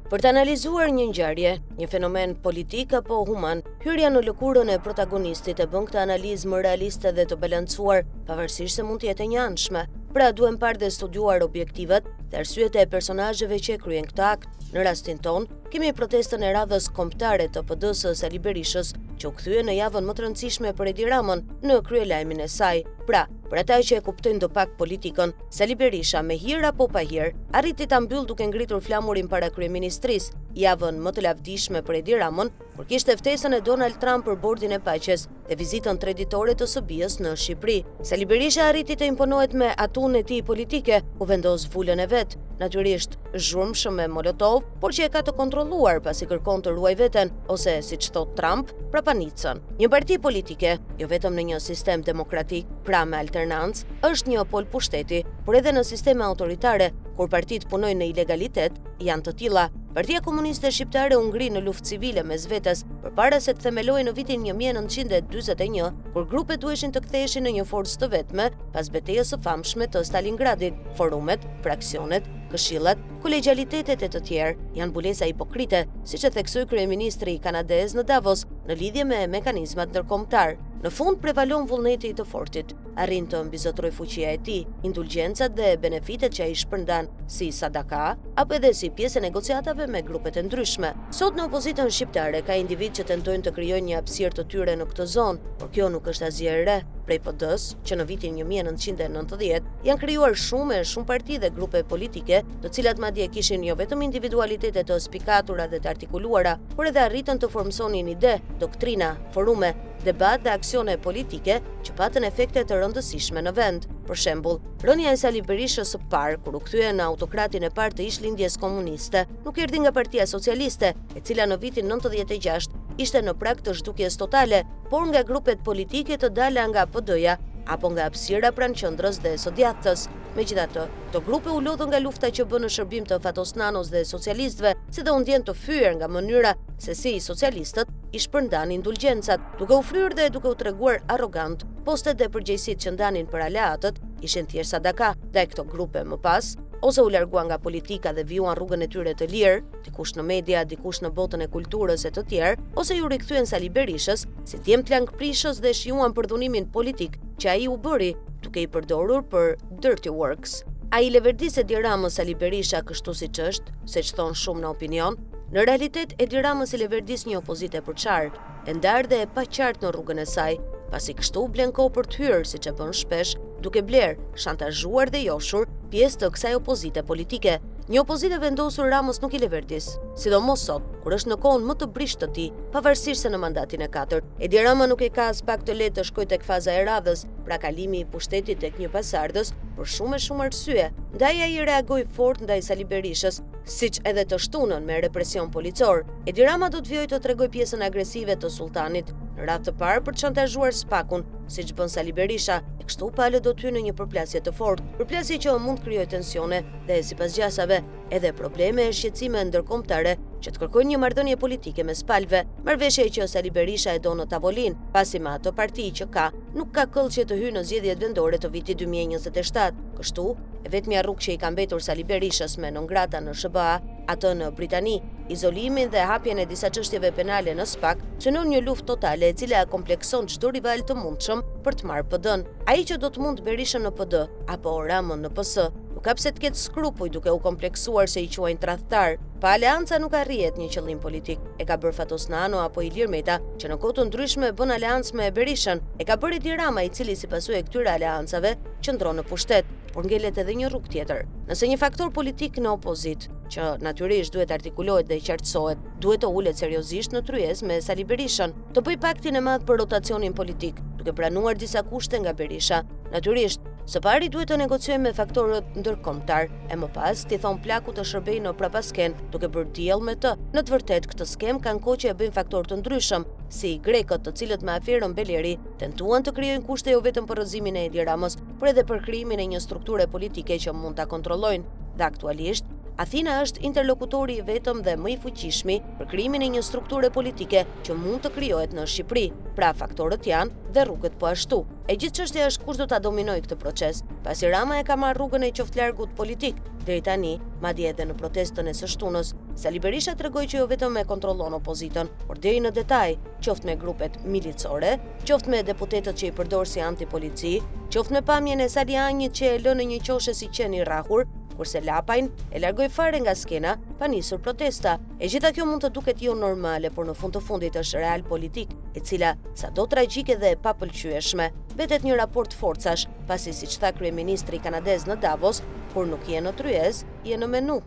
Për të analizuar një ngjarje, një fenomen politik apo human, hyrja në lëkurën e protagonistit e bën këtë analizë më realiste dhe të balancuar, pavarësisht se mund të jetë e njëanshme. Pra duhem parë dhe studiuar objektivat dhe arsyet e personazheve që kryen këtë akt. Në rastin ton, kemi protestën e radhës kombëtare të PD-s Sali Berishës, që u kthye në javën më të rëndësishme për Edi Ramën në kryelajmin e saj. Pra, për ata që e kuptojnë do pak politikën, Sali Berisha me hir apo pa hir, arriti ta mbyll duke ngritur flamurin para kryeministrisë. Javën më të lavdishme për Edi Ramën, kur kishte ftesën e Donald Trump për bordin e paqes dhe vizitën traditore të SBI-s në Shqipëri. Sali Berisha arriti të imponohet me atun e tij politike, u vendos vulën e vet, natyrisht zhurmshëm me Molotov, por që e ka të kontrolluar pasi kërkon të ruaj veten, ose siç thot Trump, prapanicën. Një parti politike, jo vetëm në një sistem demokratik, pra me alternancë, është një pol pushteti, por edhe në sisteme autoritare, kur partitë punojnë në ilegalitet, janë të tilla. Partia Komuniste Shqiptare u ngri në luftë civile mes vetes përpara se të themelohej në vitin 1941, kur grupet duheshin të ktheheshin në një forcë të vetme pas betejës së famshme të Stalingradit. Forumet, fraksionet, këshillat, kolegjalitetet e të tjerë janë bulesa hipokrite, siç e theksoi kryeministri kanadez në Davos në lidhje me mekanizmat ndërkombëtar. Në fund prevalon vullneti i të fortit, arrin të mbizotroj fuqia e tij, indulgjencat dhe benefitet që ai shpërndan si sadaka, apo edhe si pjesë e negociatave me grupet e ndryshme. Sot në opozitën shqiptare ka individ që tentojnë të krijojnë një hapësirë të tyre në këtë zonë, por kjo nuk është asgjë e re. Prej PD-s, që në vitin 1990 janë krijuar shumë parti dhe grupe politike, të cilat madje kishin jo vetëm individualitete të spikatura dhe të artikuluara, por edhe arritën të formsonin ide, doktrina, forume, debat dhe aksione politike që patën efekte të rëndësishme në vend. Për shembull, rënia e Sali Berishës së parë kur u kthye në autokratin e parë të ishlindjes komuniste, nuk erdhi nga Partia Socialiste, e cila në vitin 96 ishte në prag të zhdukjes totale, por nga grupet politike të dala nga PD-ja apo nga hapësira pranë qendrës dhe së djathtës. Megjithatë, këto grupe u lodhën nga lufta që bën në shërbim të fatosnanos dhe socialistëve, si dhe u ndjen të fyer nga mënyra se si socialistët i shpërndan indulgjencat, duke u fryrë dhe duke u treguar arrogant. Postet dhe përgjegjësitë që ndanin për aleatët ishin thjesht sadaka, dhe këto grupe më pas ose u larguan nga politika dhe vijuan rrugën e tyre të lirë, dikush në media, dikush në botën e kulturës e të tjerë, ose ju rikthyen Sali Berishës si djem të langprishës dhe shijuan përdhunimin politik që ai u bëri, duke i përdorur për dirty works. Ai leverdis Edi Ramës Sali Berisha kështu siç është, siç thon shumë në opinion. Në realitet, Edi Ramës i leverdis një opozite përçartë, e ndarë dhe e paqartë në rrugën e saj, pasi kështu blen kohë për të hyrë, siç e bën shpesh, duke bler, shantazhuar dhe joshur pjesë të kësaj opozite politike. Një opozite vendosur Ramës nuk i leverdis, sidomos sot, kur është në kohën më të brisht të tij, pavarësisht se në mandatin e 4. Edi Rama nuk e ka as pak të lehtë të shkojë tek faza e radhës, pra kalimi i pushtetit tek një pasardhës, për shumë arsye. Ndaj ai reagoi fort ndaj Sali Berishës, siç edhe të shtunën me represion policor. Edi Rama do të vijojë të tregoj pjesën agresive të sultanit, në radhë të parë për të shantazhuar spakun, siç bën Sali Berisha, e kështu palë do të hyjë në një përplasje të fortë, përplasje që mund të krijojë tensione dhe sipas gjasave edhe probleme e shqetësime ndërkombëtare që të kërkojnë një marrëdhënie politike mes palëve. Marrëveshje që Sali Berisha e do në tavolinë, pasi me ato parti që ka, nuk ka këllë që të hyjë në zgjedhjet vendore të vitit 2027. Kështu, e vetmja rrugë që i ka mbetur Sali Berishës me non grata në SBA, atë në Britani, izolimin dhe hapjen e disa çështjeve penale në SPAK, synon një luftë totale e cila komplekson çdo rival të mundshëm për të marrë PD-n. Ai që do të mund Berishën në PD apo Ramën në PS, nuk ka pse të ketë skrupuj duke u kompleksuar se i quajnë tradhtar. Pa aleanca nuk arrihet një qëllim politik. E ka bërë Fatosnano apo Ilir Meta, që në kohë të ndryshme bën aleancë me Berishën. E ka bërë Edi Rama, i cili si pasojë e këtyre aleancave qëndron në pushtet, por ngelet edhe një rrugë tjetër. Nëse një faktor politik në opozit, që natyrisht duhet artikulohet dhe qartësohet, duhet të ulet seriozisht në tryezë me Sali Berishën, të bëj paktin e madh për rotacionin politik, duke pranuar disa kushte nga Berisha. Natyrisht, së pari duhet të negociojë me faktorët ndërkombëtar, e më pas t'i thon plaku të shërbejë në prapasken, duke bërë diell me të. Në të vërtetë, këtë skem kanë kohë që e bëjnë faktorë të ndryshëm, si grekët, të cilët me aferën Beleri tentuan të krijojnë kushte jo vetëm për rrëzimin e Edi Ramës, por edhe për krijimin e një strukture politike që mund ta kontrollojnë. Dhe aktualisht, Athina është interlokutori i vetëm dhe më i fuqishmi për krijimin e një strukture politike që mund të krijohet në Shqipëri. Pra faktorët janë dhe rrugët po ashtu. E gjithë çështja është kush do ta dominojë këtë proces, pasi Rama e ka marrë rrugën e qoftë largut politik Deri tani, madje edhe në protestën e së shtunës, Sali Berisha tregoi që jo vetëm e kontrollon opozitën, por deri në detaj, qoftë me grupet milicore, qoftë me deputetët që i përdor si antipolici, qoftë me pamjen e Sali Anjit që e lë në një qoshe si qen i rrahur, kurse Lapajn e largoi fare nga skena pa nisur protesta. E gjitha kjo mund të duket jo normale, por në fund të fundit është real politik, e cila sado tragjike dhe e papëlqyeshme, mbetet një raport forcash, pasi siç tha kryeministri kanadez në Davos, kur nuk je në tryez, je në menu.